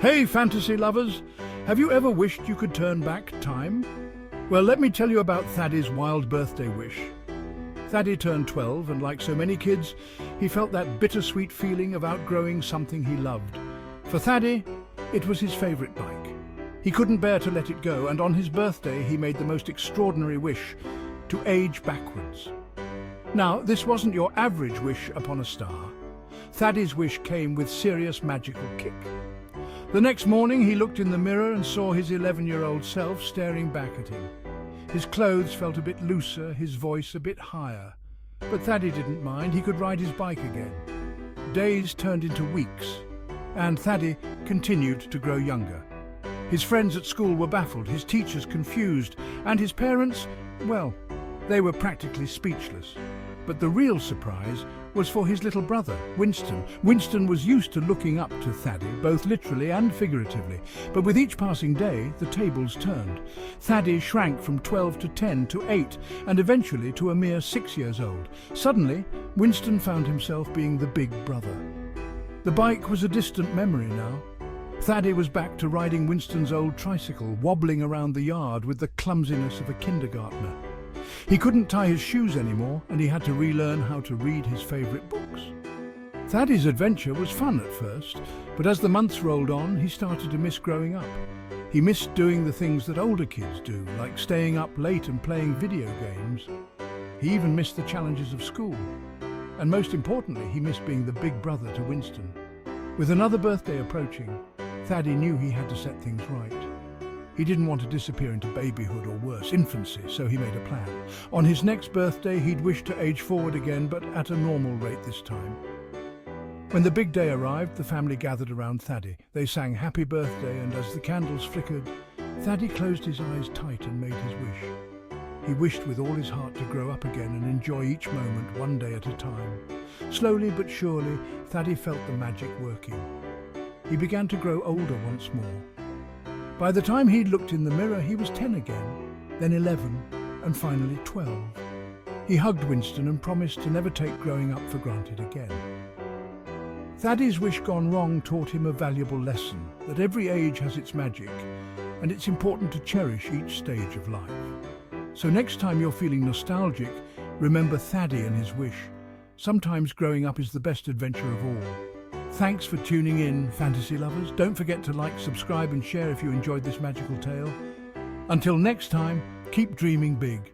Hey, fantasy lovers! Have you ever wished you could turn back time? Well, let me tell you about Thaddy's wild birthday wish. Thaddy turned 12, and like so many kids, he felt that bittersweet feeling of outgrowing something he loved. For Thaddy, it was his favourite bike. He couldn't bear to let it go, and on his birthday he made the most extraordinary wish: to age backwards. Now, this wasn't your average wish upon a star. Thaddy's wish came with serious magical kick. The next morning he looked in the mirror and saw his 11-year-old self staring back at him. His clothes felt a bit looser, his voice a bit higher. But Thaddy didn't mind, he could ride his bike again. Days turned into weeks, and Thaddy continued to grow younger. His friends at school were baffled, his teachers confused, and his parents, well, they were practically speechless. But the real surprise was for his little brother, Winston. Winston was used to looking up to Thaddy, both literally and figuratively. But with each passing day, the tables turned. Thaddy shrank from 12 to 10 to 8, and eventually to a mere 6 years old. Suddenly, Winston found himself being the big brother. The bike was a distant memory now. Thaddy was back to riding Winston's old tricycle, wobbling around the yard with the clumsiness of a kindergartner. He couldn't tie his shoes anymore, and he had to relearn how to read his favourite books. Thaddy's adventure was fun at first, but as the months rolled on, he started to miss growing up. He missed doing the things that older kids do, like staying up late and playing video games. He even missed the challenges of school. And most importantly, he missed being the big brother to Winston. With another birthday approaching, Thaddy knew he had to set things right. He didn't want to disappear into babyhood or worse, infancy, so he made a plan. On his next birthday, he'd wish to age forward again, but at a normal rate this time. When the big day arrived, the family gathered around Thaddy. They sang happy birthday, and as the candles flickered, Thaddy closed his eyes tight and made his wish. He wished with all his heart to grow up again and enjoy each moment one day at a time. Slowly but surely, Thaddy felt the magic working. He began to grow older once more. By the time he'd looked in the mirror, he was 10 again, then 11, and finally 12. He hugged Winston and promised to never take growing up for granted again. Thaddy's wish gone wrong taught him a valuable lesson, that every age has its magic, and it's important to cherish each stage of life. So next time you're feeling nostalgic, remember Thaddy and his wish. Sometimes growing up is the best adventure of all. Thanks for tuning in, fantasy lovers. Don't forget to like, subscribe and share if you enjoyed this magical tale. Until next time, keep dreaming big.